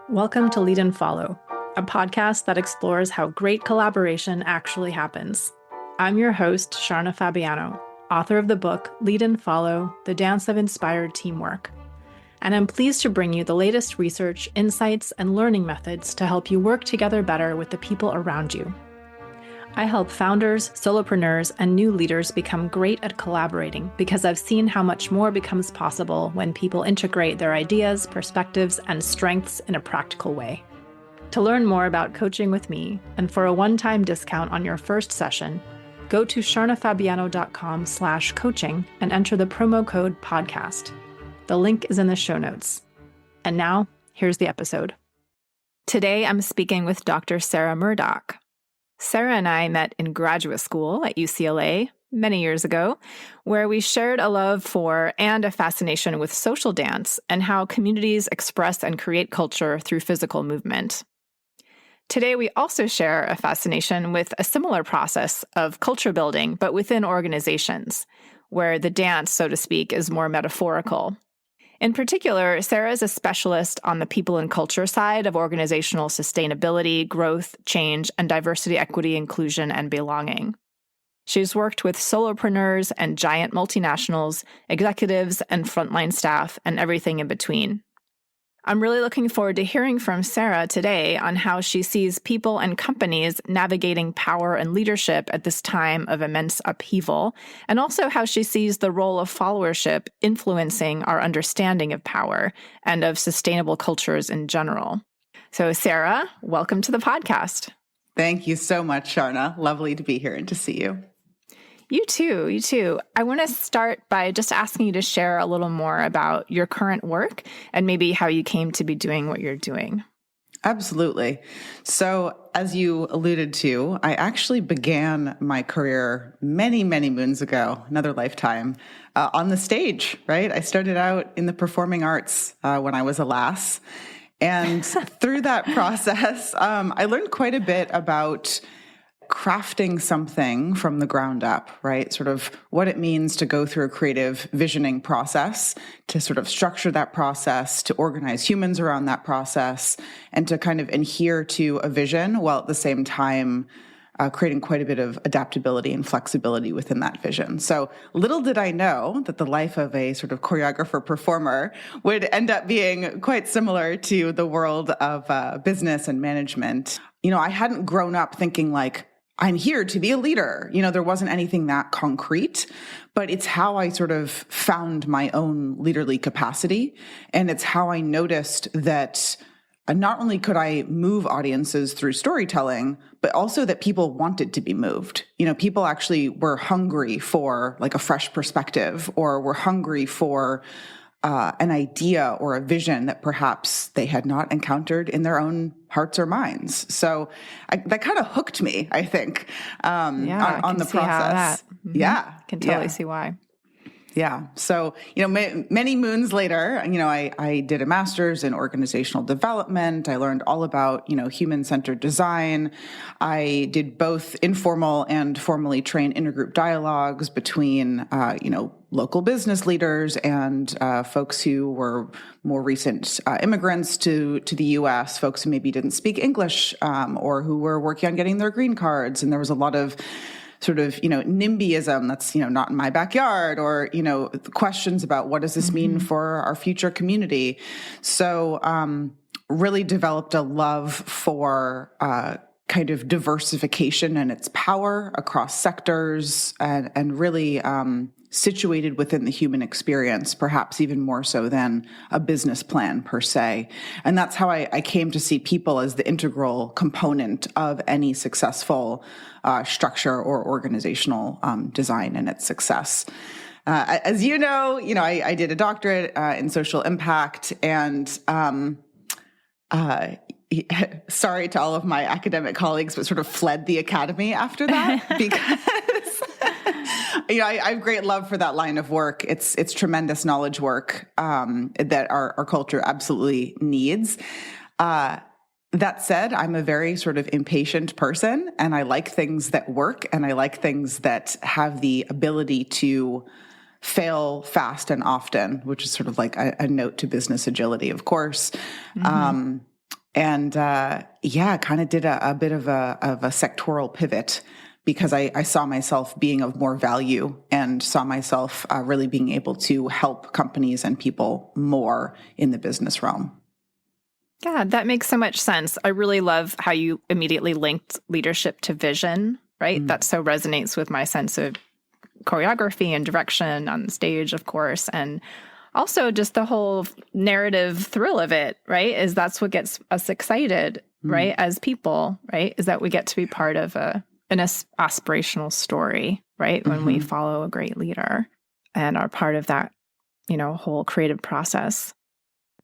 Welcome to Lead and Follow, a podcast that explores how great collaboration actually happens. I'm your host, Sharna Fabiano, author of the book Lead and Follow, The Dance of Inspired Teamwork. And I'm pleased to bring you the latest research, insights, and learning methods to help you work together better with the people around you. I help founders, solopreneurs, and new leaders become great at collaborating because I've seen how much more becomes possible when people integrate their ideas, perspectives, and strengths in a practical way. To learn more about coaching with me, and for a one-time discount on your first session, go to sharnafabiano.com/coaching and enter the promo code podcast. The link is in the show notes. And now, here's the episode. Today, I'm speaking with Dr. Sara Murdock. Sara and I met in graduate school at UCLA many years ago, where we shared a love for and a fascination with social dance and how communities express and create culture through physical movement. Today, we also share a fascination with a similar process of culture building, but within organizations, where the dance, so to speak, is more metaphorical. In particular, Sara is a specialist on the people and culture side of organizational sustainability, growth, change, and diversity, equity, inclusion, and belonging. She's worked with solopreneurs and giant multinationals, executives, and frontline staff, and everything in between. I'm really looking forward to hearing from Sara today on how she sees people and companies navigating power and leadership at this time of immense upheaval, and also how she sees the role of followership influencing our understanding of power and of sustainable cultures in general. So, Sara, welcome to the podcast. Thank you so much, Sharna. Lovely to be here and to see you. You too. I want to start by just asking you to share a little more about your current work and maybe how you came to be doing what you're doing. Absolutely. So, as you alluded to, I actually began my career many, many moons ago, another lifetime, on the stage, right? I started out in the performing arts when I was a lass. And through that process, I learned quite a bit about crafting something from the ground up, right? Sort of what it means to go through a creative visioning process, to sort of structure that process, to organize humans around that process, and to kind of adhere to a vision while at the same time creating quite a bit of adaptability and flexibility within that vision. So little did I know that the life of a sort of choreographer performer would end up being quite similar to the world of business and management. You know, I hadn't grown up thinking like, I'm here to be a leader. You know, there wasn't anything that concrete, but it's how I sort of found my own leaderly capacity. And it's how I noticed that not only could I move audiences through storytelling, but also that people wanted to be moved. You know, people actually were hungry for like a fresh perspective, or were hungry for an idea or a vision that perhaps they had not encountered in their own hearts or minds. So that kind of hooked me, I think, on the process. Yeah. Can totally see why. Yeah. So, you know, many moons later, you know, I did a master's in organizational development. I learned all about, you know, human-centered design. I did both informal and formally trained intergroup dialogues between, you know, local business leaders and folks who were more recent immigrants to the U.S., folks who maybe didn't speak English or who were working on getting their green cards. And there was a lot of sort of, you know, NIMBYism that's, you know, not in my backyard, or, you know, questions about what does this mean for our future community. So really developed a love for kind of diversification and its power across sectors, and really situated within the human experience, perhaps even more so than a business plan per se. And that's how I came to see people as the integral component of any successful structure or organizational design and its success. As you know, I did a doctorate in social impact, and sorry to all of my academic colleagues, but sort of fled the academy after that because you know, I have great love for that line of work. It's tremendous knowledge work that our culture absolutely needs. That said, I'm a very sort of impatient person, and I like things that work, and I like things that have the ability to fail fast and often, which is sort of like a note to business agility, of course. Mm-hmm. And kind of did a bit of a sectoral pivot because I saw myself being of more value and saw myself really being able to help companies and people more in the business realm. Yeah, that makes so much sense. I really love how you immediately linked leadership to vision, right? That so resonates with my sense of choreography and direction on the stage, of course. And also just the whole narrative thrill of it, right? Is that's what gets us excited, right? As people, right? Is that we get to be part of an aspirational story, right? When we follow a great leader and are part of that, whole creative process.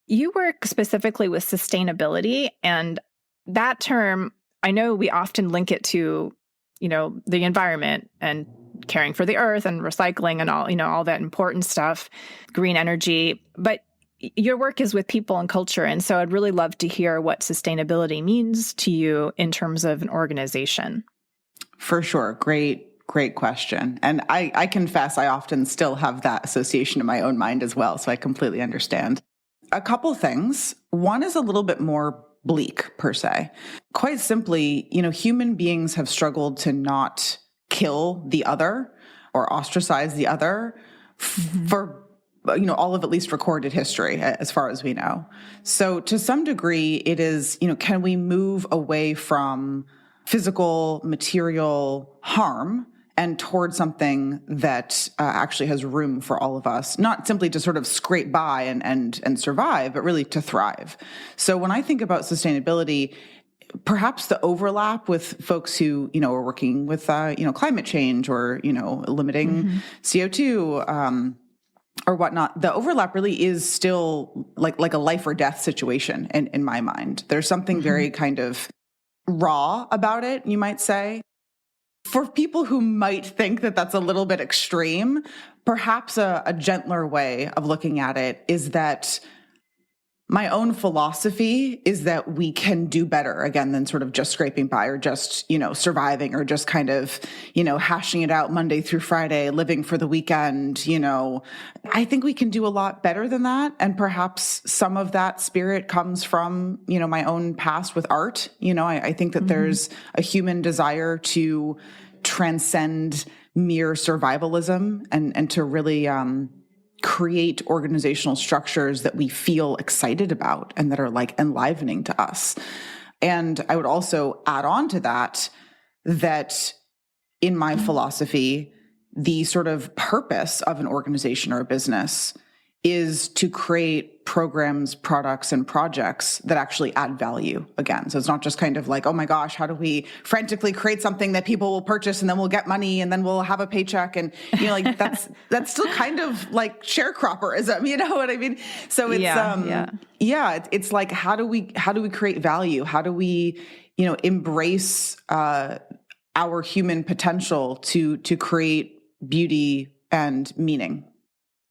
You work specifically with sustainability, and that term, I know we often link it to, the environment and caring for the earth and recycling and all that important stuff, green energy. But your work is with people and culture. And so I'd really love to hear what sustainability means to you in terms of an organization. For sure. Great question. And I confess I often still have that association in my own mind as well. So I completely understand. A couple things. One is a little bit more bleak per se. Quite simply, human beings have struggled to not kill the other or ostracize the other for all of at least recorded history as far as we know. So to some degree it is, can we move away from physical material harm and towards something that actually has room for all of us, not simply to sort of scrape by and survive, but really to thrive. So when I think about sustainability, perhaps the overlap with folks who, are working with, climate change or, limiting CO2, or whatnot, the overlap really is still like a life or death situation in my mind. There's something very kind of raw about it, you might say. For people who might think that that's a little bit extreme, perhaps a gentler way of looking at it is that my own philosophy is that we can do better, again, than sort of just scraping by or just, surviving or just kind of, hashing it out Monday through Friday, living for the weekend. I think we can do a lot better than that. And perhaps some of that spirit comes from, my own past with art. I think that there's a human desire to transcend mere survivalism and to really, create organizational structures that we feel excited about and that are like enlivening to us. And I would also add on to that in my philosophy, the sort of purpose of an organization or a business is to create programs, products, and projects that actually add value again. So it's not just kind of like, oh my gosh, how do we frantically create something that people will purchase and then we'll get money and then we'll have a paycheck. And, that's still kind of like sharecropperism, you know what I mean? So it's, it's like, how do we create value? How do we, embrace, our human potential to create beauty and meaning?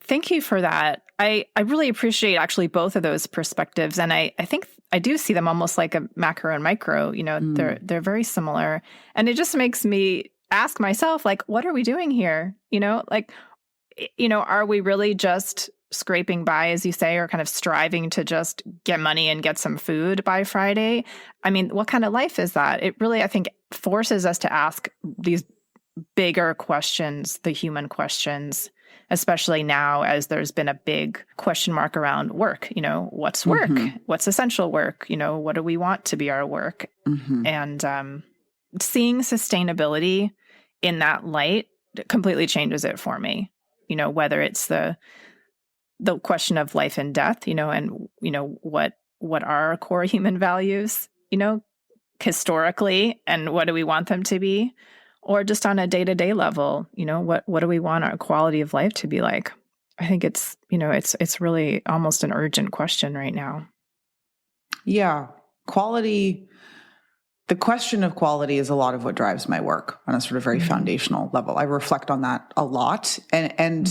Thank you for that. I really appreciate actually both of those perspectives. And I think I do see them almost like a macro and micro, they're very similar. And it just makes me ask myself, like, what are we doing here? Are we really just scraping by, as you say, or kind of striving to just get money and get some food by Friday? I mean, what kind of life is that? It really, I think, forces us to ask these bigger questions, the human questions, especially now as there's been a big question mark around work. What's work? What's essential work? What do we want to be our work? And seeing sustainability in that light completely changes it for me. Whether it's the question of life and death, and what are our core human values, historically, and what do we want them to be? Or just on a day-to-day level, what do we want our quality of life to be like? I think it's, it's really almost an urgent question right now. Yeah. Quality, the question of quality is a lot of what drives my work on a sort of very foundational level. I reflect on that a lot. And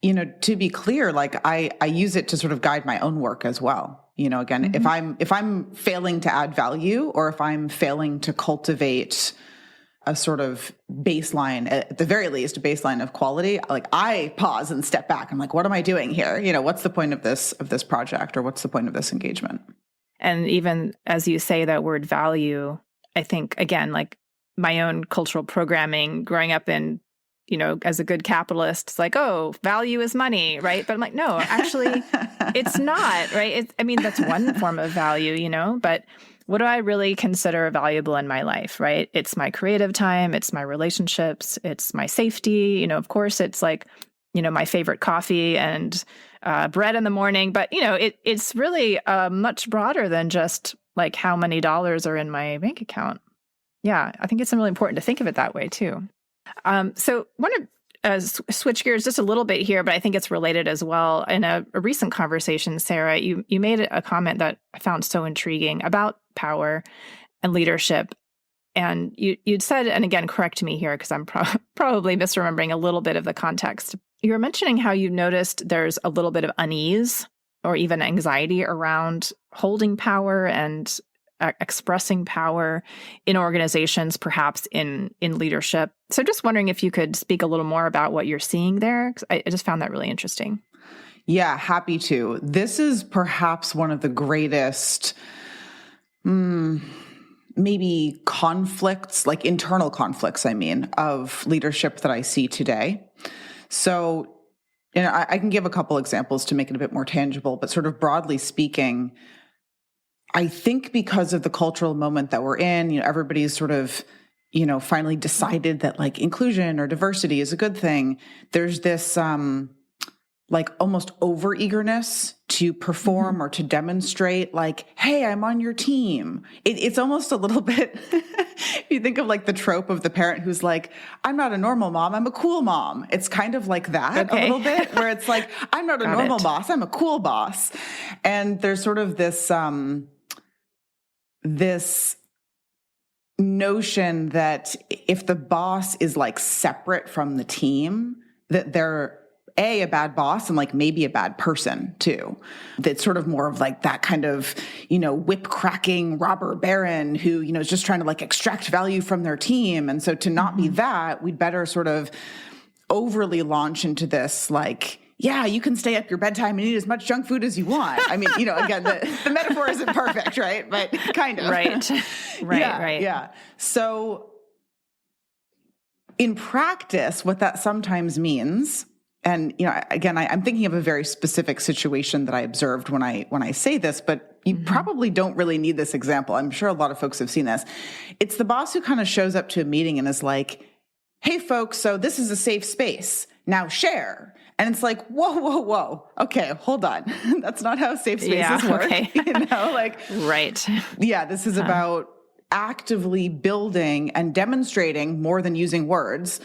to be clear, like I use it to sort of guide my own work as well. Again, if I'm failing to add value or if I'm failing to cultivate a sort of baseline, at the very least, a baseline of quality, like I pause and step back. I'm like, what am I doing here? What's the point of this project or what's the point of this engagement? And even as you say that word value, I think, again, like my own cultural programming growing up in, as a good capitalist, it's like, oh, value is money, right? But I'm like, no, actually, it's not, right? That's one form of value, but what do I really consider valuable in my life, right? It's my creative time, it's my relationships, it's my safety. Of course, it's like, my favorite coffee and bread in the morning. But, it's really much broader than just like how many dollars are in my bank account. Yeah, I think it's really important to think of it that way, too. So I want to switch gears just a little bit here, but I think it's related as well. In a recent conversation, Sara, you made a comment that I found so intriguing about power and leadership. And you'd said, and again, correct me here because I'm probably misremembering a little bit of the context. You were mentioning how you noticed there's a little bit of unease or even anxiety around holding power and expressing power in organizations, perhaps in leadership. So just wondering if you could speak a little more about what you're seeing there, 'cause I just found that really interesting. Yeah, happy to. This is perhaps one of the greatest, maybe conflicts, like internal conflicts, of leadership that I see today. So, I can give a couple examples to make it a bit more tangible, but sort of broadly speaking, I think because of the cultural moment that we're in, everybody's sort of, finally decided that like inclusion or diversity is a good thing. There's this like almost over eagerness to perform or to demonstrate like, hey, I'm on your team. It's almost a little bit, if you think of like the trope of the parent who's like, I'm not a normal mom, I'm a cool mom. It's kind of like that a little bit, where it's like, I'm not a normal boss, I'm a cool boss. And there's sort of this, this notion that if the boss is like separate from the team, that they're a bad boss and like maybe a bad person too. That's sort of more of like that kind of, whip cracking robber baron who, is just trying to like extract value from their team. And so to not be that, we'd better sort of overly launch into this like, yeah, you can stay up your bedtime and eat as much junk food as you want. Again, the metaphor isn't perfect, right? But kind of. Right. Yeah. So in practice, what that sometimes means, and, again, I'm thinking of a very specific situation that I observed when I say this, but you probably don't really need this example. I'm sure a lot of folks have seen this. It's the boss who kind of shows up to a meeting and is like, hey, folks, so this is a safe space. Now share. And it's like, whoa. Okay, hold on. That's not how safe spaces work. Okay. Right. Yeah, this is about actively building and demonstrating more than using words,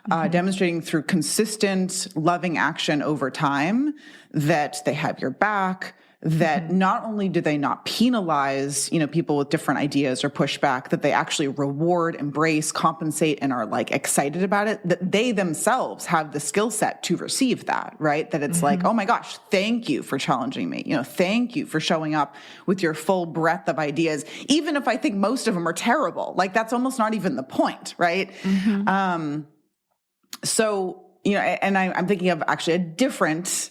demonstrating through consistent, loving action over time that they have your back, that not only do they not penalize, people with different ideas or pushback, that they actually reward, embrace, compensate, and are like excited about it, that they themselves have the skill set to receive that, right? That it's like, oh my gosh, thank you for challenging me. Thank you for showing up with your full breadth of ideas, even if I think most of them are terrible. Like that's almost not even the point, right? So, and I'm thinking of actually a different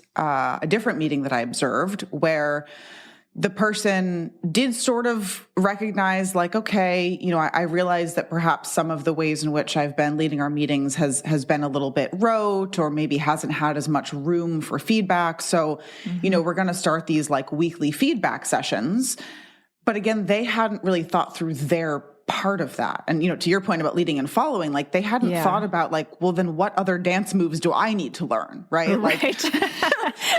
meeting that I observed where the person did sort of recognize like, okay, I realize that perhaps some of the ways in which I've been leading our meetings has been a little bit rote or maybe hasn't had as much room for feedback. So, we're going to start these like weekly feedback sessions. But again, they hadn't really thought through their part of that. And, to your point about leading and following, like they hadn't thought about like, well, then what other dance moves do I need to learn? Right. Like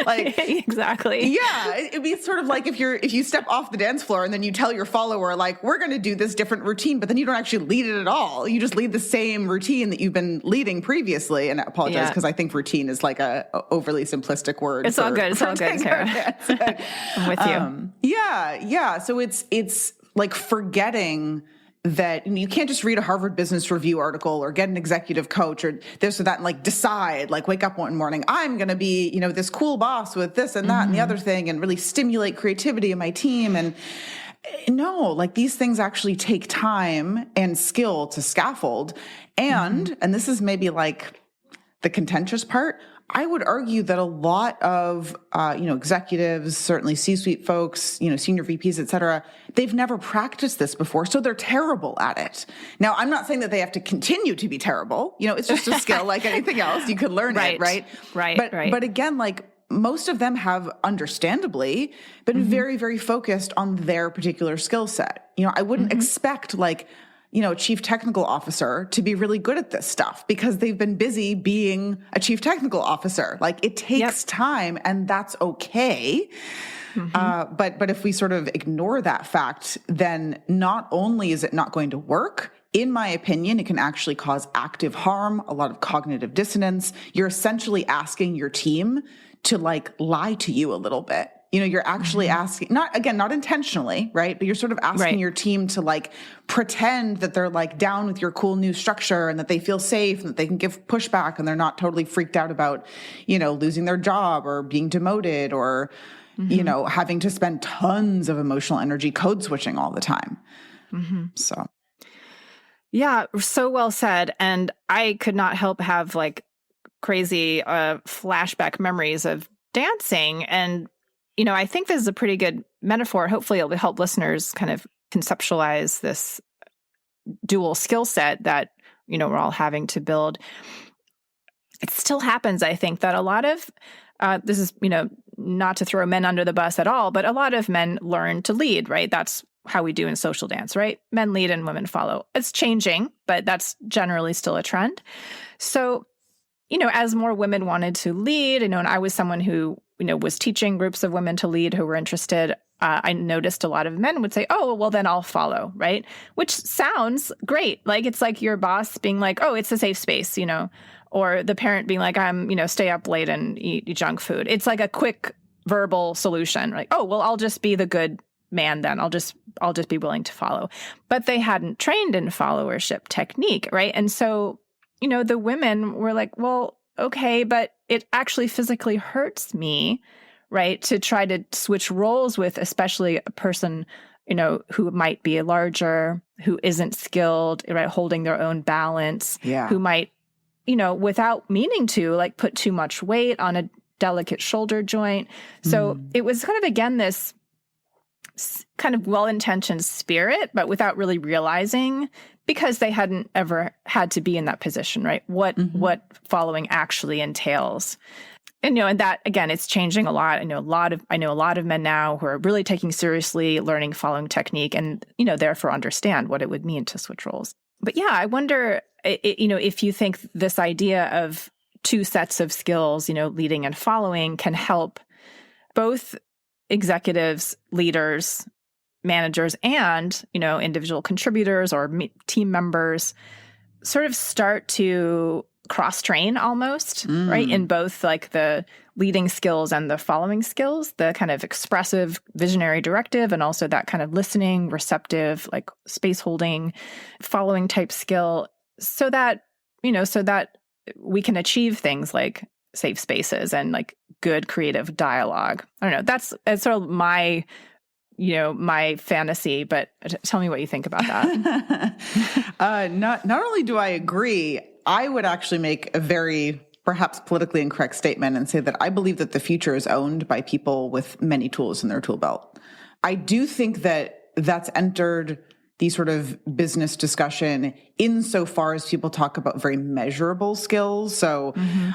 exactly. Yeah. It'd be sort of like if you step off the dance floor and then you tell your follower, like, we're going to do this different routine, but then you don't actually lead it at all. You just lead the same routine that you've been leading previously. And I apologize because I think routine is like a overly simplistic word. It's all good. It's all good, Sara. I'm with you. Yeah. So it's like forgetting that you can't just read a Harvard Business Review article or get an executive coach or this or that and like decide, like wake up one morning, I'm going to be, this cool boss with this and that and the other thing and really stimulate creativity in my team. And no, like these things actually take time and skill to scaffold. And this is maybe like the contentious part, I would argue that a lot of, executives, certainly C-suite folks, senior VPs, et cetera, they've never practiced this before. So they're terrible at it. Now, I'm not saying that they have to continue to be terrible. It's just a skill like anything else. You could learn it, right? Right. But again, like most of them have understandably been very, very focused on their particular skill set. I wouldn't expect a chief technical officer to be really good at this stuff because they've been busy being a chief technical officer. Like it takes time, and that's okay. But if we sort of ignore that fact, then not only is it not going to work, in my opinion, it can actually cause active harm, a lot of cognitive dissonance. You're essentially asking your team to lie to you a little bit. You're actually asking, not intentionally, right? But you're sort of asking your team to pretend that they're down with your cool new structure and that they feel safe and that they can give pushback and they're not totally freaked out about, losing their job or being demoted or, having to spend tons of emotional energy code switching all the time. So. Yeah, so well said. And I could not help have crazy flashback memories of dancing. And I think this is a pretty good metaphor. Hopefully it'll help listeners kind of conceptualize this dual skill set that, we're all having to build. It still happens, I think, that a lot of, this is, not to throw men under the bus at all, but a lot of men learn to lead, right? That's how we do in social dance, right? Men lead and women follow. It's changing, but that's generally still a trend. So, as more women wanted to lead, and I was someone who, was teaching groups of women to lead who were interested, I noticed a lot of men would say, oh, well, then I'll follow, right? Which sounds great. It's like your boss being like, oh, it's a safe space, or the parent being like, I'm, stay up late and eat junk food. It's like a quick verbal solution. Like, oh, well, I'll just be the good man then. I'll just be willing to follow. But they hadn't trained in followership technique, right? And so, the women were like, well, okay, but it actually physically hurts me, right, to try to switch roles with especially a person, who might be larger, who isn't skilled, right, holding their own balance, who might, without meaning to, put too much weight on a delicate shoulder joint. So it was kind of, again, this kind of well-intentioned spirit, but without really realizing, because they hadn't ever had to be in that position, right? What following actually entails. And, and that, again, it's changing a lot. I know a lot of men now who are really taking seriously learning following technique and, therefore understand what it would mean to switch roles. But yeah, I wonder, if you think this idea of two sets of skills, leading and following, can help both executives, leaders, managers, and, individual contributors or team members sort of start to cross-train almost, right? In both the leading skills and the following skills, the kind of expressive, visionary, directive, and also that kind of listening, receptive, space holding, following type skill, so that we can achieve things like safe spaces and good creative dialogue. I don't know. That's sort of my fantasy, but tell me what you think about that. Not only do I agree, I would actually make a very perhaps politically incorrect statement and say that I believe that the future is owned by people with many tools in their tool belt. I do think that that's entered the sort of business discussion insofar as people talk about very measurable skills. So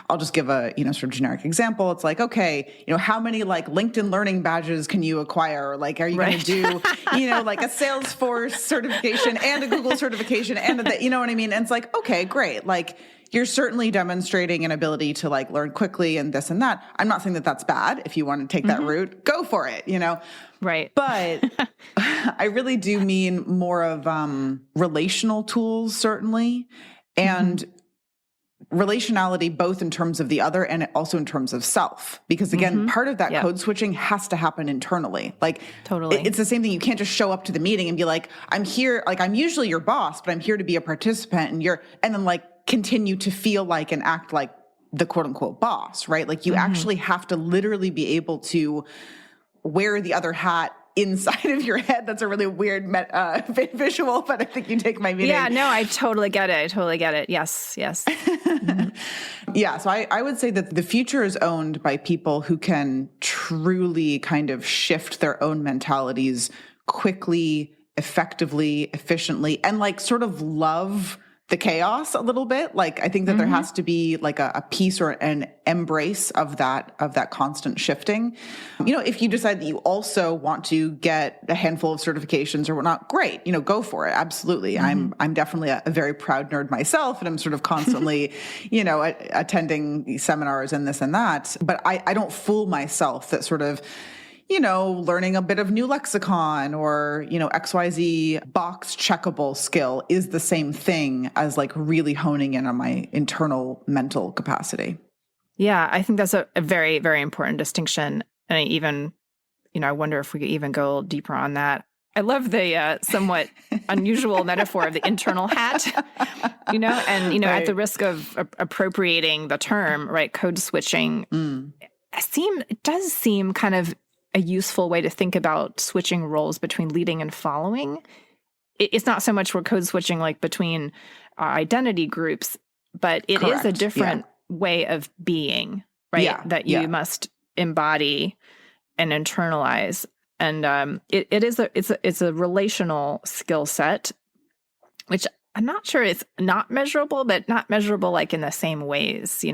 I'll just give a, sort of generic example. It's like, okay, how many LinkedIn learning badges can you acquire? Are you going to do, a Salesforce certification and a Google certification and you know what I mean? And it's like, okay, great. You're certainly demonstrating an ability to learn quickly and this and that. I'm not saying that that's bad. If you want to take that route, go for it, Right. But I really do mean more of relational tools, certainly, and relationality, both in terms of the other and also in terms of self. Because again, part of that code switching has to happen internally. Totally. It's the same thing. You can't just show up to the meeting and be like, I'm here, I'm usually your boss, but I'm here to be a participant, and then continue to feel like and act like the quote unquote boss, right? You actually have to literally be able to wear the other hat inside of your head. That's a really weird visual, but I think you take my meaning. Yeah, no, I totally get it. Yes. Mm-hmm. Yeah, so I would say that the future is owned by people who can truly kind of shift their own mentalities quickly, effectively, efficiently, and like sort of love the chaos a little bit. Like, I think that there has to be like a piece or an embrace of that constant shifting. You know, if you decide that you also want to get a handful of certifications or whatnot, great, go for it. Absolutely. I'm definitely a very proud nerd myself, and I'm sort of constantly, attending these seminars and this and that. But I don't fool myself that sort of, learning a bit of new lexicon or, XYZ box checkable skill is the same thing as like really honing in on my internal mental capacity. Yeah, I think that's a very, very important distinction. And I even, I wonder if we could even go a little deeper on that. I love the somewhat unusual metaphor of the internal hat, and, right. At the risk of appropriating the term, right, code switching, it does seem kind of a useful way to think about switching roles between leading and following. It's not so much we're code switching like between identity groups, but it Correct. Is a different way of being, right? Yeah. That you must embody and internalize. And it's a relational skill set, which I'm not sure it's not measurable, but not measurable like in the same ways,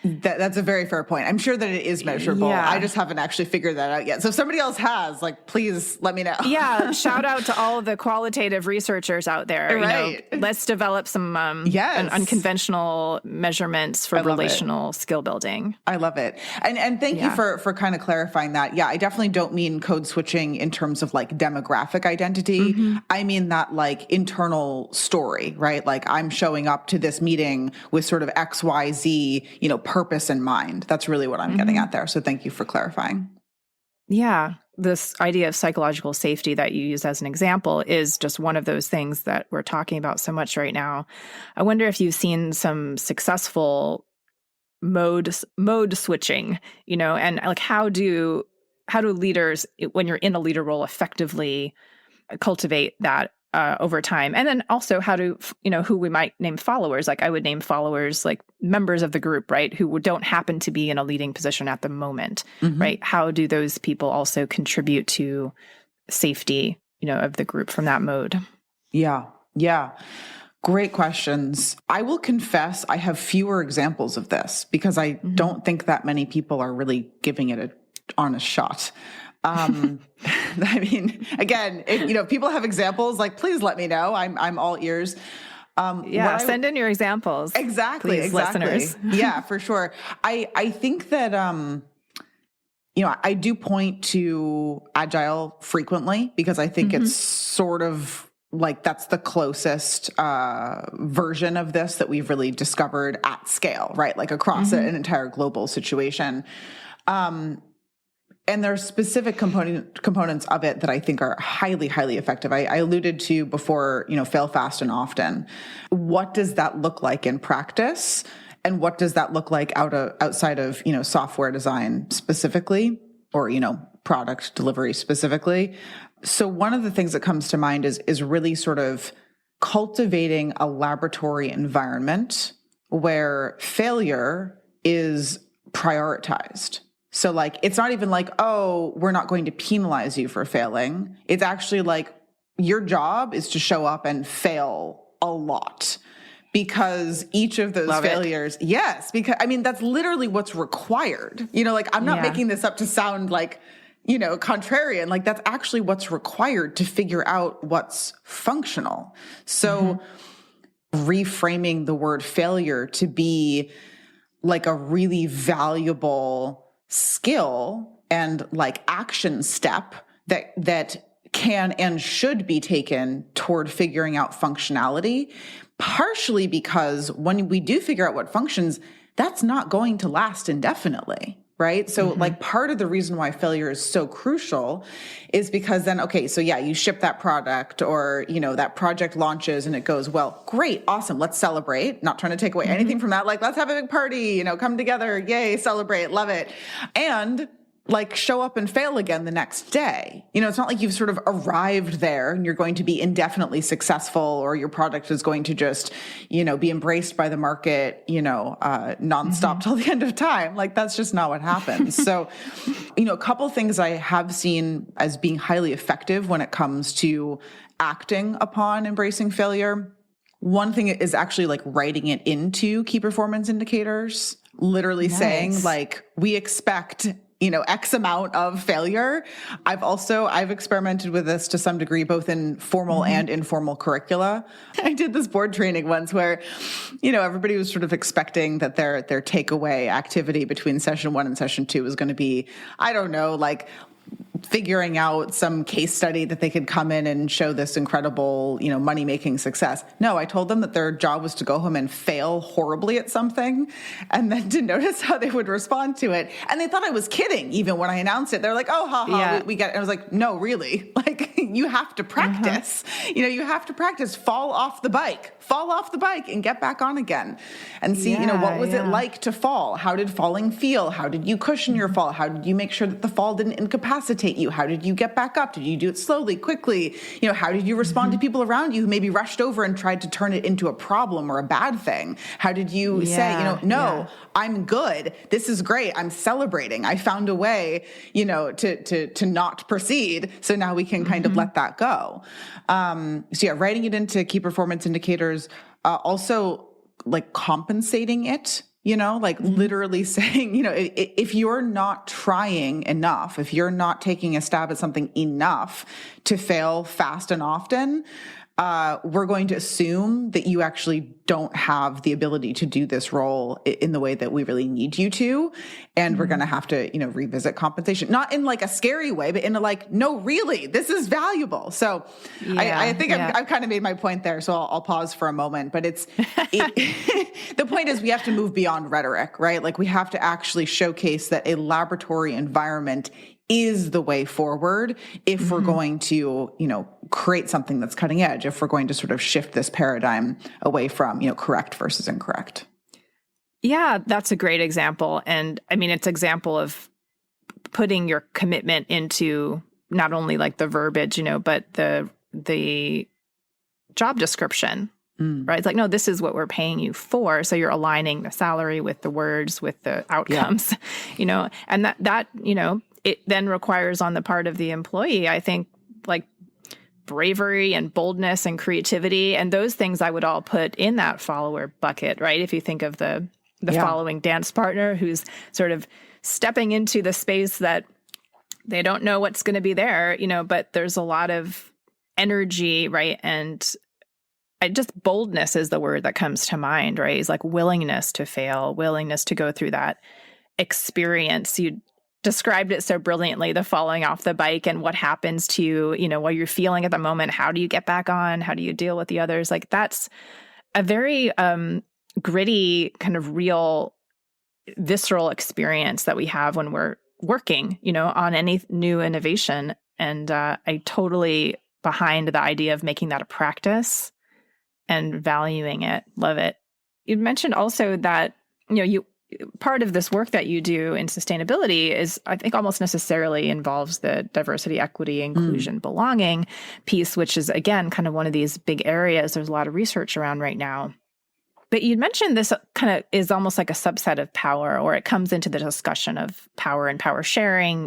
That's a very fair point. I'm sure that it is measurable. Yeah. I just haven't actually figured that out yet. So if somebody else has, like, please let me know. Yeah. Shout out to all of the qualitative researchers out there. Right. Let's develop some unconventional measurements for relational skill building. I love it. And thank you for kind of clarifying that. Yeah, I definitely don't mean code switching in terms of like demographic identity. I mean that like internal story, right? Like I'm showing up to this meeting with sort of XYZ, purpose in mind. That's really what I'm getting at there. So thank you for clarifying. Yeah. This idea of psychological safety that you used as an example is just one of those things that we're talking about so much right now. I wonder if you've seen some successful mode switching, and like how do leaders, when you're in a leader role, effectively cultivate that over time? And then also how do, who we might name followers, like I would name followers like members of the group, right, who don't happen to be in a leading position at the moment, right? How do those people also contribute to safety, of the group from that mode? Yeah. Great questions. I will confess I have fewer examples of this because I don't think that many people are really giving it an honest shot. I mean, again, if people have examples, like, please let me know. I'm all ears. Send in your examples. Exactly. Listeners. Yeah, for sure. I think that, I do point to Agile frequently because I think it's sort of like that's the closest version of this that we've really discovered at scale, right? Like across an entire global situation. And there's specific components of it that I think are highly, highly effective. I alluded to before, fail fast and often. What does that look like in practice? And what does that look like outside of, software design specifically, or, product delivery specifically? So one of the things that comes to mind is really sort of cultivating a laboratory environment where failure is prioritized. So like, it's not even like, oh, we're not going to penalize you for failing. It's actually like your job is to show up and fail a lot because each of those failures, yes, because I mean, that's literally what's required. Like I'm not making this up to sound like, contrarian, like that's actually what's required to figure out what's functional. So reframing the word failure to be like a really valuable skill and like action step that can and should be taken toward figuring out functionality, partially because when we do figure out what functions, that's not going to last indefinitely, right? So like part of the reason why failure is so crucial is because then, okay, so yeah, you ship that product or, that project launches and it goes, well, great, awesome, let's celebrate. Not trying to take away anything from that. Like, let's have a big party, come together, yay, celebrate, love it. And like show up and fail again the next day. It's not like you've sort of arrived there and you're going to be indefinitely successful, or your product is going to just, be embraced by the market, nonstop till the end of time. Like, that's just not what happens. So, a couple things I have seen as being highly effective when it comes to acting upon embracing failure. One thing is actually like writing it into key performance indicators, literally saying like, we expect X amount of failure. I've experimented with this to some degree, both in formal and informal curricula. I did this board training once where, everybody was sort of expecting that their takeaway activity between session 1 and session 2 was going to be, I don't know, like figuring out some case study that they could come in and show this incredible, money-making success. No, I told them that their job was to go home and fail horribly at something and then to notice how they would respond to it. And they thought I was kidding even when I announced it. They're like, oh, we get it. And I was like, no, really? Like, you have to practice. You have to practice. Fall off the bike and get back on again and see, what was it like to fall? How did falling feel? How did you cushion your fall? How did you make sure that the fall didn't incapacitate you? How did you get back up? Did you do it slowly, quickly? How did you respond to people around you who maybe rushed over and tried to turn it into a problem or a bad thing? How did you say, no, I'm good. This is great. I'm celebrating. I found a way, to not proceed. So now we can kind of let that go. Writing it into key performance indicators, also like compensating it. Literally saying, if you're not trying enough, if you're not taking a stab at something enough to fail fast and often, we're going to assume that you actually don't have the ability to do this role in the way that we really need you to. And we're going to have to, revisit compensation, not in like a scary way, but in a like, no, really, this is valuable. So I think I've kind of made my point there. So I'll pause for a moment, but the point is we have to move beyond rhetoric, right? Like we have to actually showcase that a laboratory environment is the way forward if we're going to, create something that's cutting edge, if we're going to sort of shift this paradigm away from, correct versus incorrect. Yeah, that's a great example. And I mean, it's an example of putting your commitment into not only like the verbiage, but the job description, right? It's like, no, this is what we're paying you for. So you're aligning the salary with the words, with the outcomes, and that, it then requires on the part of the employee, I think, like bravery and boldness and creativity. And those things I would all put in that follower bucket, right? If you think of the following dance partner who's sort of stepping into the space that they don't know what's going to be there, but there's a lot of energy, right? And just boldness is the word that comes to mind, right? It's like willingness to fail, willingness to go through that experience. You described it so brilliantly, the falling off the bike and what happens to you, what you're feeling at the moment. How do you get back on? How do you deal with the others? Like that's a very gritty, kind of real, visceral experience that we have when we're working, on any new innovation. And I totally behind the idea of making that a practice and valuing it. Love it. You mentioned also that, part of this work that you do in sustainability is, I think, almost necessarily involves the diversity, equity, inclusion, belonging piece, which is, again, kind of one of these big areas there's a lot of research around right now. But you mentioned this kind of is almost like a subset of power, or it comes into the discussion of power and power sharing,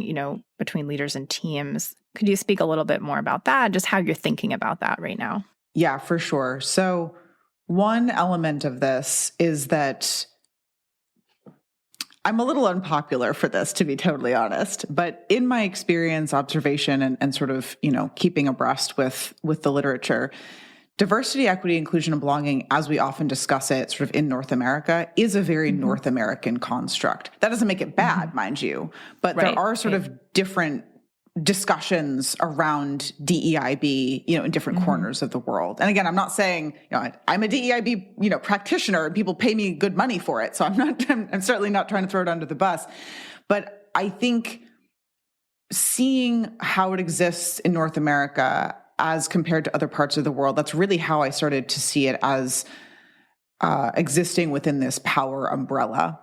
between leaders and teams. Could you speak a little bit more about that, just how you're thinking about that right now? Yeah, for sure. So one element of this is that I'm a little unpopular for this, to be totally honest, but in my experience, observation, and sort of, keeping abreast with the literature, diversity, equity, inclusion, and belonging, as we often discuss it sort of in North America, is a very North American construct. That doesn't make it bad, mind you, but there are sort of different discussions around DEIB, in different corners of the world. And again, I'm not saying, I'm a DEIB, practitioner and people pay me good money for it. So I'm certainly not trying to throw it under the bus, but I think seeing how it exists in North America as compared to other parts of the world, that's really how I started to see it as existing within this power umbrella.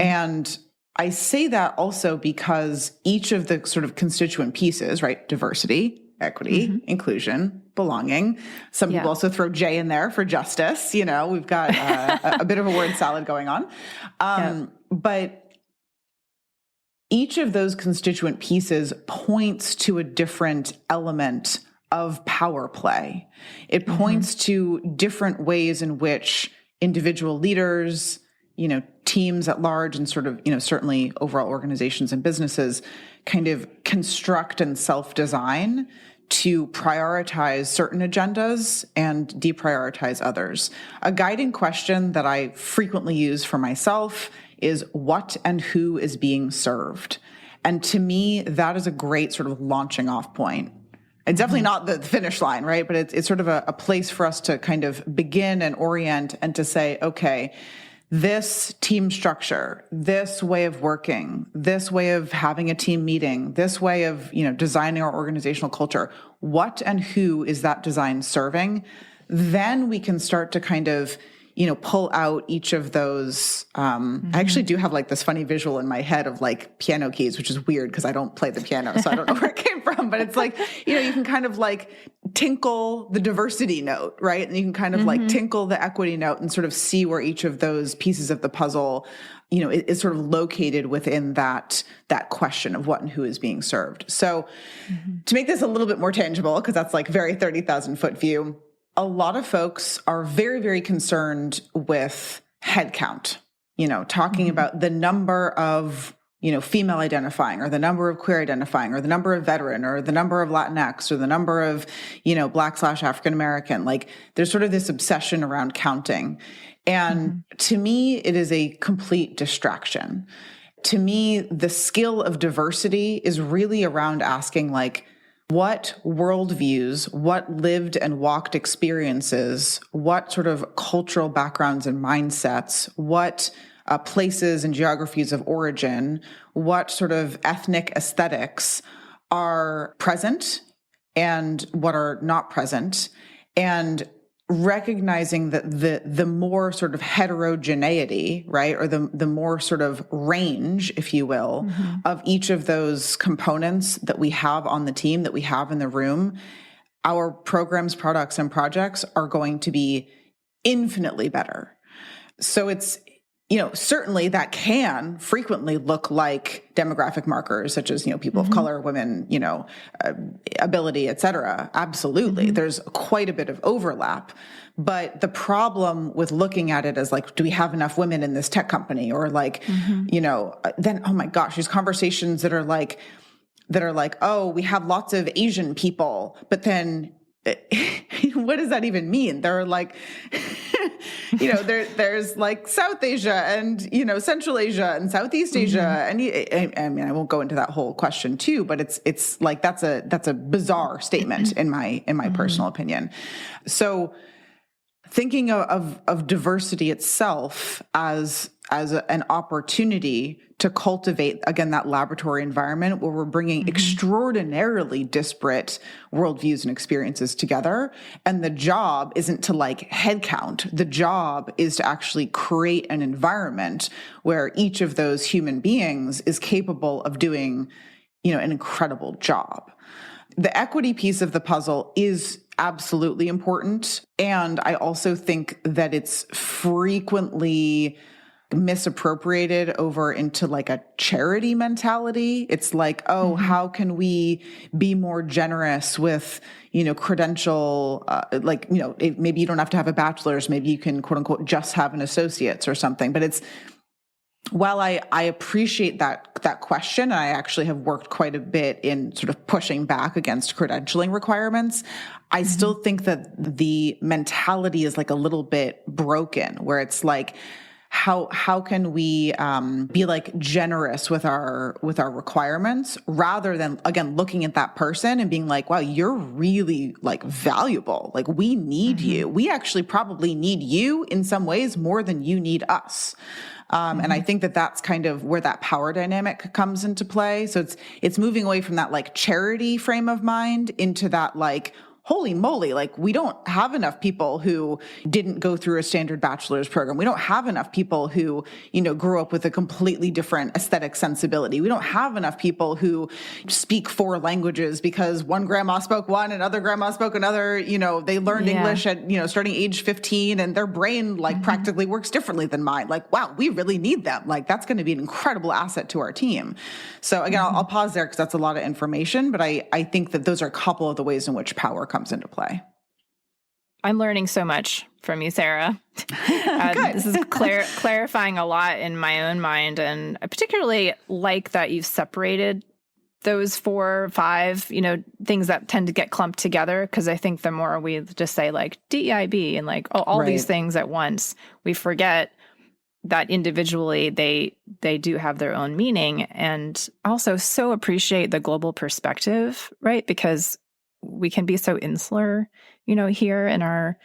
And I say that also because each of the sort of constituent pieces, right? Diversity, equity, inclusion, belonging. Some people also throw J in there for justice. We've got a bit of a word salad going on. But each of those constituent pieces points to a different element of power play. It points to different ways in which individual leaders, teams at large, and sort of, certainly overall organizations and businesses kind of construct and self-design to prioritize certain agendas and deprioritize others. A guiding question that I frequently use for myself is what and who is being served. And to me, that is a great sort of launching off point. It's definitely not the finish line, right? But it's sort of a place for us to kind of begin and orient and to say, okay, this team structure, this way of working, this way of having a team meeting, this way of, designing our organizational culture, what and who is that design serving? Then we can start to kind of, pull out each of those. I actually do have like this funny visual in my head of like piano keys, which is weird because I don't play the piano, so I don't know where it came from, but it's like, you can kind of like tinkle the diversity note, right? And you can kind of like tinkle the equity note and sort of see where each of those pieces of the puzzle, is sort of located within that question of what and who is being served. So to make this a little bit more tangible, because that's like very 30,000 foot view, a lot of folks are very, very concerned with headcount, talking about the number of, female identifying, or the number of queer identifying, or the number of veteran, or the number of Latinx, or the number of, Black/African American. Like there's sort of this obsession around counting. And to me, it is a complete distraction. To me, the skill of diversity is really around asking like, what worldviews, what lived and walked experiences, what sort of cultural backgrounds and mindsets, what places and geographies of origin, what sort of ethnic aesthetics are present and what are not present, and recognizing that the more sort of heterogeneity, right, or the more sort of range, if you will, of each of those components that we have on the team, that we have in the room, our programs, products, and projects are going to be infinitely better. So it's, certainly that can frequently look like demographic markers such as, people of color, women, ability, et cetera. Absolutely. There's quite a bit of overlap. But the problem with looking at it as like, do we have enough women in this tech company? Or like, then, oh my gosh, these conversations that are like, oh, we have lots of Asian people, but then what does that even mean? There are like, there's like South Asia and, Central Asia and Southeast Asia. And I mean, I won't go into that whole question too, but it's like, that's a bizarre statement in my personal opinion. So thinking of diversity itself as an opportunity to cultivate, again, that laboratory environment where we're bringing extraordinarily disparate worldviews and experiences together. And the job isn't to like head count. The job is to actually create an environment where each of those human beings is capable of doing, an incredible job. The equity piece of the puzzle is absolutely important. And I also think that it's frequently misappropriated over into like a charity mentality. It's like, oh, how can we be more generous with, credential, maybe you don't have to have a bachelor's, maybe you can quote unquote just have an associate's or something. But it's, while I appreciate that question, and I actually have worked quite a bit in sort of pushing back against credentialing requirements, I still think that the mentality is like a little bit broken, where it's like, how can we be like generous with our requirements, rather than, again, looking at that person and being like, wow, you're really like valuable. Like we need you. We actually probably need you in some ways more than you need us. And I think that that's kind of where that power dynamic comes into play. So it's moving away from that like charity frame of mind into that like, holy moly, like we don't have enough people who didn't go through a standard bachelor's program. We don't have enough people who, grew up with a completely different aesthetic sensibility. We don't have enough people who speak 4 languages because one grandma spoke one and other grandma spoke another. They learned English at, starting age 15, and their brain practically works differently than mine. Like, wow, we really need them. Like, that's going to be an incredible asset to our team. So again, I'll pause there because that's a lot of information, but I think that those are a couple of the ways in which power comes into play. I'm learning so much from you, Sarah. This is clarifying a lot in my own mind. And I particularly like that you've separated those 4 or 5, things that tend to get clumped together. Because I think the more we just say like DEIB and like all these things at once, we forget that individually they do have their own meaning. And also so appreciate the global perspective, right? Because we can be so insular, here in our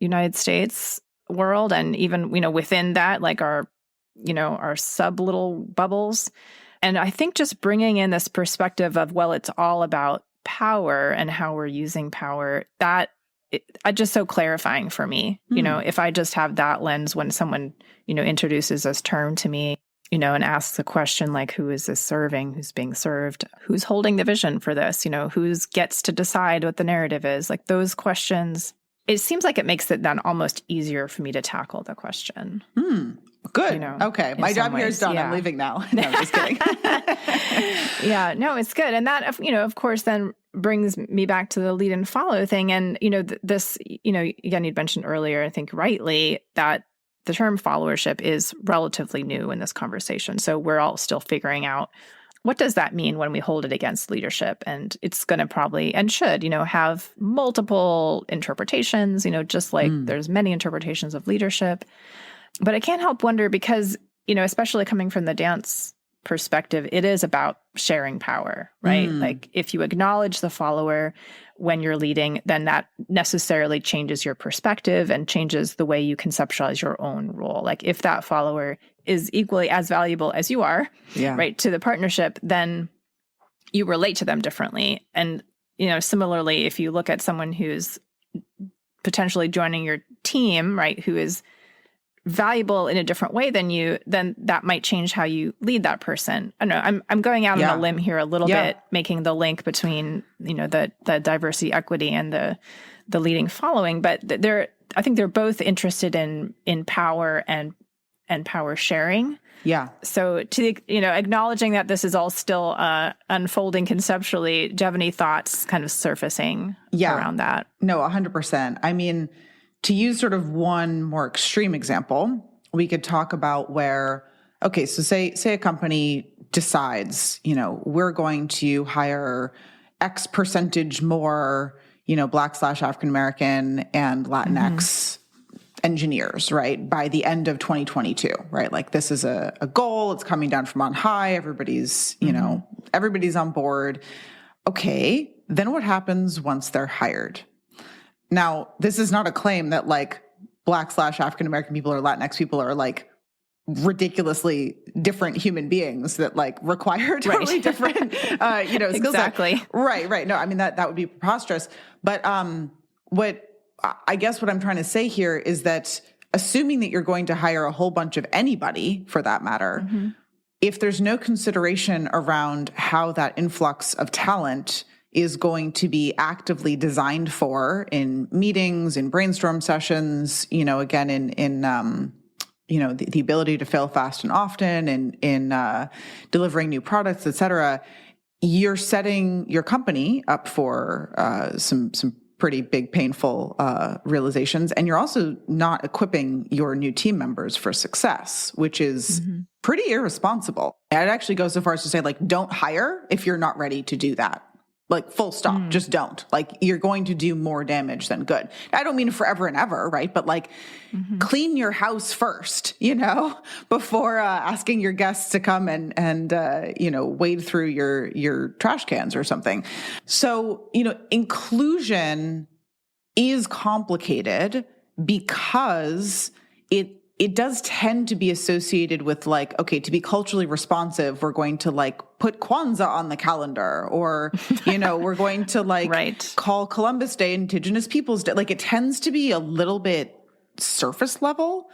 United States world, and even, within that, like our sub little bubbles. And I think just bringing in this perspective of, well, it's all about power and how we're using power, just so clarifying for me, if I just have that lens when someone, introduces this term to me, and asks a question like, who is this serving? Who's being served? Who's holding the vision for this? Who gets to decide what the narrative is? Like those questions, it seems like it makes it then almost easier for me to tackle the question. Good. Okay. My job here is done. Yeah. I'm leaving now. No, I'm just kidding. Yeah, no, it's good. And that, of course, then brings me back to the lead and follow thing. And, this, again, you'd mentioned earlier, I think rightly, that the term followership is relatively new in this conversation. So we're all still figuring out, what does that mean when we hold it against leadership? And it's going to probably, and should, have multiple interpretations, just like there's many interpretations of leadership. But I can't help wonder because, especially coming from the dance perspective, it is about sharing power, right? Like if you acknowledge the follower when you're leading, then that necessarily changes your perspective and changes the way you conceptualize your own role. Like if that follower is equally as valuable as you are, right, to the partnership, then you relate to them differently. And, similarly, if you look at someone who's potentially joining your team, right, who is valuable in a different way than you, then that might change how you lead that person. I don't know. I'm going out on a limb here a little bit, making the link between, the diversity, equity, and the leading following. But I think they're both interested in power and power sharing. Yeah. So to acknowledging that this is all still unfolding conceptually, do you have any thoughts kind of surfacing around that? No, 100%. I mean, to use sort of one more extreme example, we could talk about where, okay, so say a company decides, we're going to hire X percentage more, Black/African-American and Latinx engineers, right, by the end of 2022, right? Like this is a goal, it's coming down from on high, everybody's, everybody's on board. Okay, then what happens once they're hired? Now, this is not a claim that like Black/African-American people or Latinx people are like ridiculously different human beings that like require totally different, skill exactly. set. Right. No, I mean, that would be preposterous. But what I'm trying to say here is that assuming that you're going to hire a whole bunch of anybody for that matter, if there's no consideration around how that influx of talent is going to be actively designed for in meetings, in brainstorm sessions, again, in the ability to fail fast and often, and in delivering new products, et cetera, you're setting your company up for some pretty big, painful realizations. And you're also not equipping your new team members for success, which is pretty irresponsible. And it actually goes so far as to say, like, don't hire if you're not ready to do that. Like full stop, just don't. Like you're going to do more damage than good. I don't mean forever and ever, right? But like clean your house first, before asking your guests to come and wade through your trash cans or something. So, inclusion is complicated because it it does tend to be associated with like, okay, to be culturally responsive, we're going to like put Kwanzaa on the calendar, or, we're going to like Right. call Columbus Day Indigenous Peoples Day. Like, it tends to be a little bit surface level.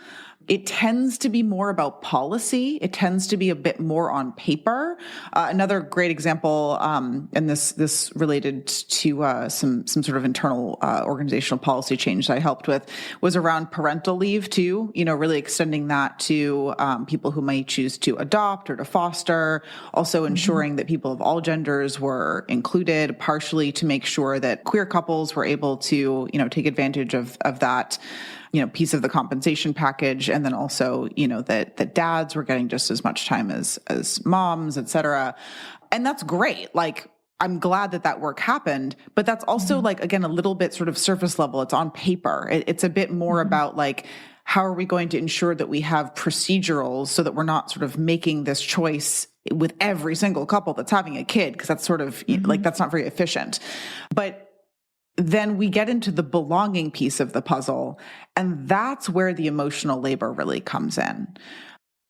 It tends to be more about policy. It tends to be a bit more on paper. Another great example, and this related to some sort of internal organizational policy change that I helped with, was around parental leave too. Really extending that to people who might choose to adopt or to foster. Also ensuring that people of all genders were included, partially to make sure that queer couples were able to take advantage of that piece of the compensation package. And then also, that dads were getting just as much time as moms, et cetera. And that's great. Like, I'm glad that work happened, but that's also like, again, a little bit sort of surface level. It's on paper. It's a bit more about like, how are we going to ensure that we have procedurals so that we're not sort of making this choice with every single couple that's having a kid? Because that's sort of like, that's not very efficient. But then we get into the belonging piece of the puzzle, and that's where the emotional labor really comes in.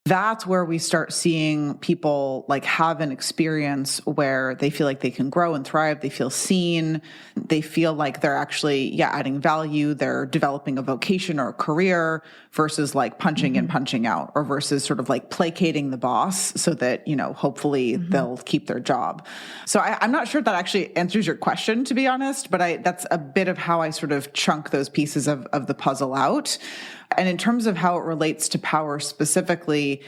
That's where we start seeing people like have an experience where they feel like they can grow and thrive. They feel seen. They feel like they're actually, adding value. They're developing a vocation or a career versus like punching in, punching out, or versus sort of like placating the boss so that, hopefully they'll keep their job. So I'm not sure if that actually answers your question, to be honest, but that's a bit of how I sort of chunk those pieces of the puzzle out. And in terms of how it relates to power specifically,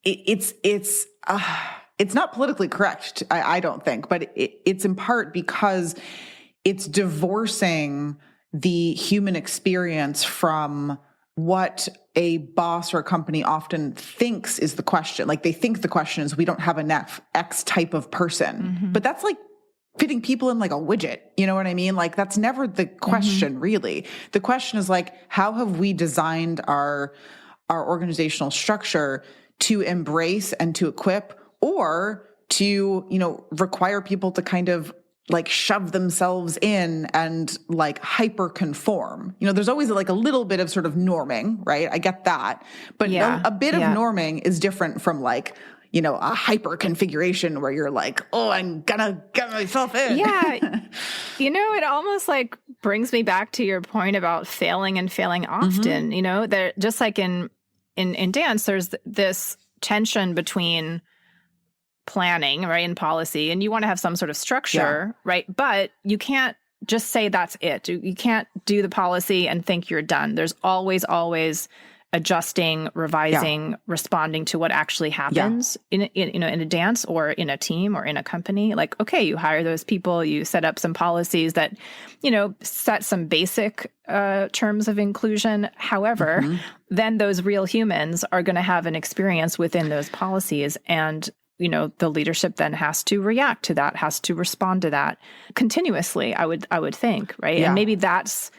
it's not politically correct, I don't think, but it's in part because it's divorcing the human experience from what a boss or a company often thinks is the question. Like, they think the question is, we don't have enough X type of person, but that's like fitting people in like a widget. You know what I mean? Like, that's never the question, really. The question is like, how have we designed our organizational structure to embrace and to equip, or to, require people to kind of like shove themselves in and like hyper conform. There's always like a little bit of sort of norming, right? I get that. But a bit of norming is different from like, a hyper configuration where you're like, oh, I'm gonna get myself in. Yeah. It almost like brings me back to your point about failing and failing often. There, just like in dance, there's this tension between planning, right, and policy, and you want to have some sort of structure, right? But you can't just say that's it. You can't do the policy and think you're done. There's always adjusting, revising, responding to what actually happens in a dance or in a team or in a company. Like, okay, you hire those people, you set up some policies that, set some basic terms of inclusion. However, then those real humans are going to have an experience within those policies, and the leadership then has to react to that, has to respond to that continuously, I would think, right? And maybe that's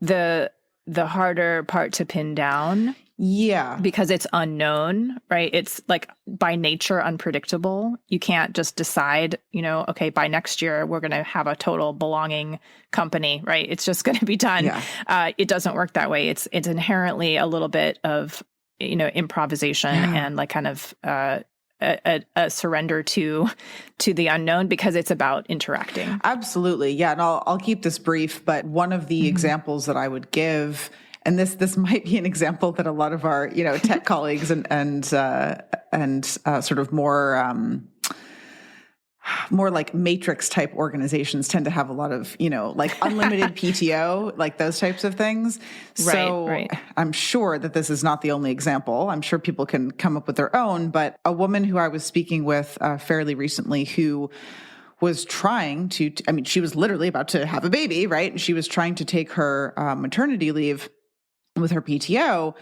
the harder part to pin down. Yeah. Because it's unknown, right? It's like by nature unpredictable. You can't just decide, okay, by next year, we're going to have a total belonging company, right? It's just going to be done. Yeah. It doesn't work that way. It's inherently a little bit of, improvisation and like kind of, a surrender to the unknown, because it's about interacting. Absolutely. Yeah. And I'll keep this brief, but one of the examples that I would give, and this might be an example that a lot of our, tech colleagues and sort of more like matrix type organizations tend to have a lot of, like unlimited PTO, like those types of things. So right. I'm sure that this is not the only example. I'm sure people can come up with their own, but a woman who I was speaking with fairly recently who was trying to, she was literally about to have a baby, right? And she was trying to take her maternity leave with her PTO.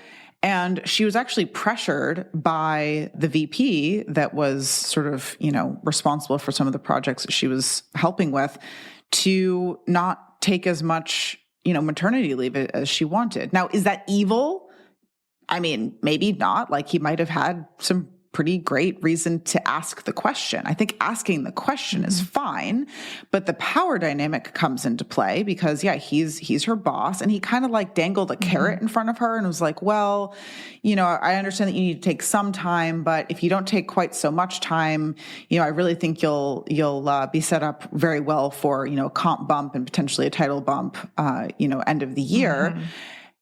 And she was actually pressured by the VP that was sort of, responsible for some of the projects that she was helping with to not take as much, maternity leave as she wanted. Now, is that evil? Maybe not. Like, he might have had some pretty great reason to ask the question. I think asking the question is fine, but the power dynamic comes into play because, he's her boss, and he kind of like dangled a carrot in front of her and was like, well, I understand that you need to take some time, but if you don't take quite so much time, I really think you'll be set up very well for, a comp bump and potentially a title bump, end of the year.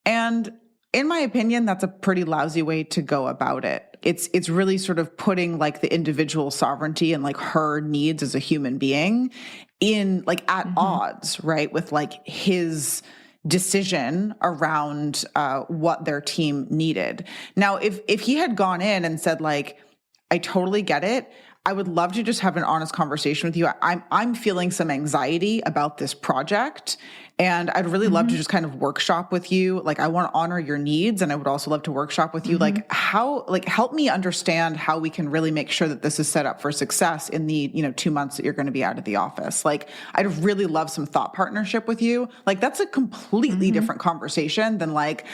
And in my opinion, that's a pretty lousy way to go about it. It's really sort of putting like the individual sovereignty and like her needs as a human being in like at odds, right? With like his decision around what their team needed. Now, if he had gone in and said like, I totally get it, I would love to just have an honest conversation with you. I'm feeling some anxiety about this project, and I'd really love to just kind of workshop with you. Like, I want to honor your needs, and I would also love to workshop with you. Help me understand how we can really make sure that this is set up for success in the 2 months that you're going to be out of the office. Like, I'd really love some thought partnership with you. Like, that's a completely different conversation than like,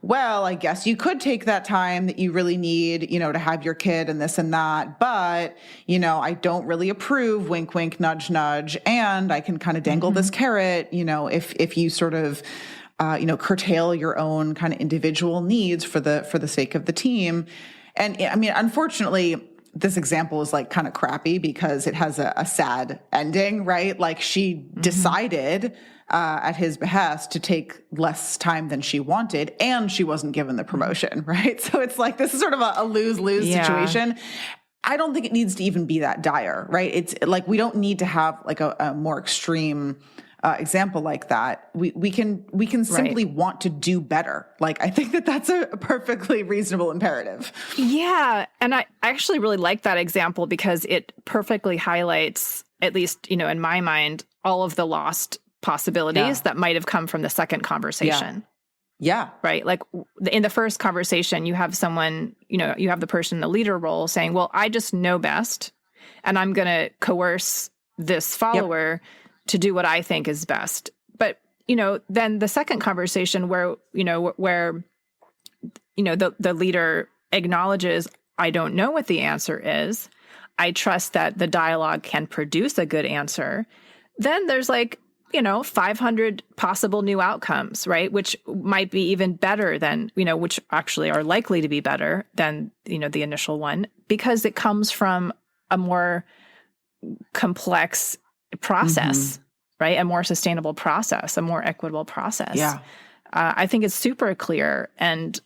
well, I guess you could take that time that you really need, to have your kid and this and that. But, I don't really approve, wink, wink, nudge, nudge. And I can kind of dangle this carrot, if you sort of, curtail your own kind of individual needs for the sake of the team. And I mean, unfortunately, this example is like kind of crappy because it has a sad ending, right? Like she decided at his behest to take less time than she wanted, and she wasn't given the promotion, right? So it's like, this is sort of a lose-lose situation. I don't think it needs to even be that dire, right? It's like, we don't need to have like a more extreme example like that. We can simply want to do better. Like, I think that's a perfectly reasonable imperative. Yeah. And I actually really like that example because it perfectly highlights, at least, in my mind, all of the lost possibilities that might have come from the second conversation. Yeah. Right. Like in the first conversation, you have someone, you have the person in the leader role saying, well, I just know best, and I'm going to coerce this follower to do what I think is best. But, then the second conversation where the leader acknowledges, I don't know what the answer is. I trust that the dialogue can produce a good answer. Then there's like, 500 possible new outcomes, right? Which might be even better than, which actually are likely to be better than, the initial one, because it comes from a more complex process, right? A more sustainable process, a more equitable process. Yeah. I think it's super clear. And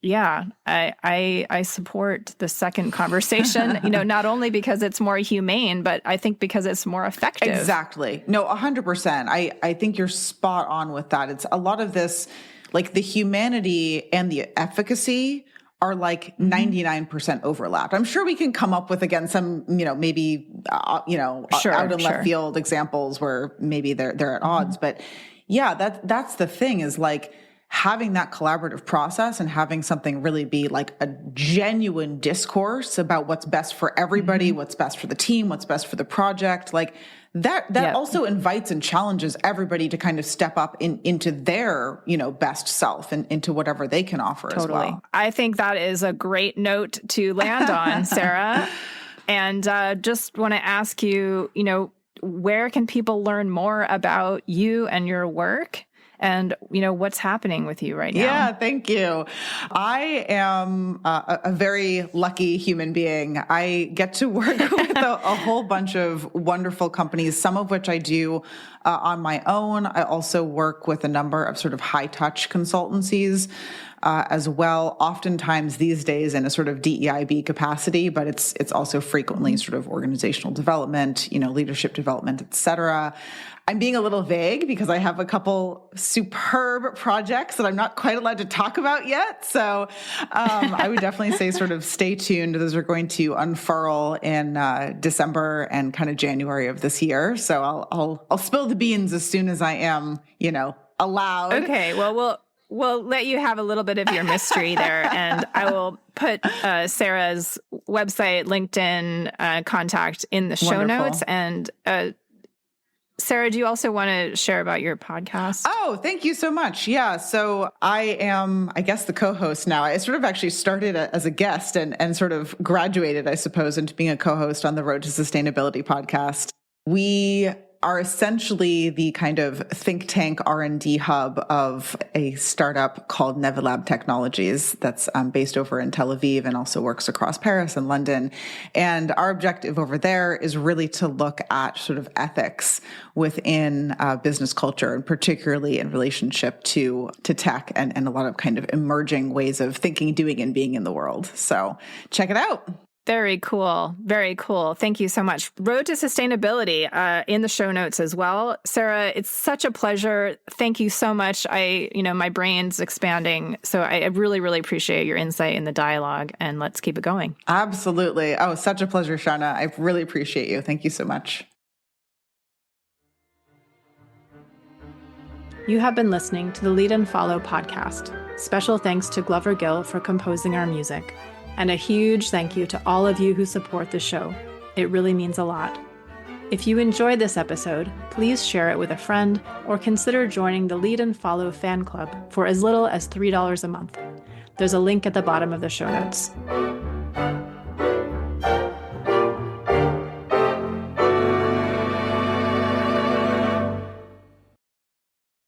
I support the second conversation, not only because it's more humane, but I think because it's more effective. Exactly. No, 100%. I think you're spot on with that. It's a lot of this, like the humanity and the efficacy are like 99% overlap. I'm sure we can come up with, again, some, maybe, out in left field examples where maybe they're at odds. But yeah, that's the thing, is like, having that collaborative process and having something really be like a genuine discourse about what's best for everybody, what's best for the team, what's best for the project, like that also invites and challenges everybody to kind of step up into their, best self and into whatever they can offer as well. I think that is a great note to land on, Sara. And just want to ask you, where can people learn more about you and your work? And, what's happening with you right now? Yeah, thank you. I am a very lucky human being. I get to work with a whole bunch of wonderful companies, some of which I do on my own. I also work with a number of sort of high-touch consultancies as well, oftentimes these days in a sort of DEIB capacity, but it's also frequently sort of organizational development, leadership development, et cetera. I'm being a little vague because I have a couple superb projects that I'm not quite allowed to talk about yet. So I would definitely say sort of stay tuned. Those are going to unfurl in December and kind of January of this year. So I'll spill the beans as soon as I am, allowed. Okay. Well, we'll let you have a little bit of your mystery there, and I will put Sara's website, LinkedIn, contact in the show notes. And Sarah, do you also want to share about your podcast? Oh, thank you so much. Yeah. So I am, I guess, the co-host now. I sort of actually started as a guest and sort of graduated, I suppose, into being a co-host on the Road to Sustainability podcast. We are essentially the kind of think tank R&D hub of a startup called Nevilab Technologies that's based over in Tel Aviv and also works across Paris and London. And our objective over there is really to look at sort of ethics within business culture, and particularly in relationship to tech and a lot of kind of emerging ways of thinking, doing, and being in the world. So check it out. Very cool. Very cool. Thank you so much. Road to Sustainability in the show notes as well. Sarah, it's such a pleasure. Thank you so much. My brain's expanding. So I really, really appreciate your insight in the dialogue, and let's keep it going. Absolutely. Oh, such a pleasure, Shauna. I really appreciate you. Thank you so much. You have been listening to the Lead and Follow podcast. Special thanks to Glover Gill for composing our music. And a huge thank you to all of you who support the show. It really means a lot. If you enjoyed this episode, please share it with a friend or consider joining the Lead and Follow fan club for as little as $3 a month. There's a link at the bottom of the show notes.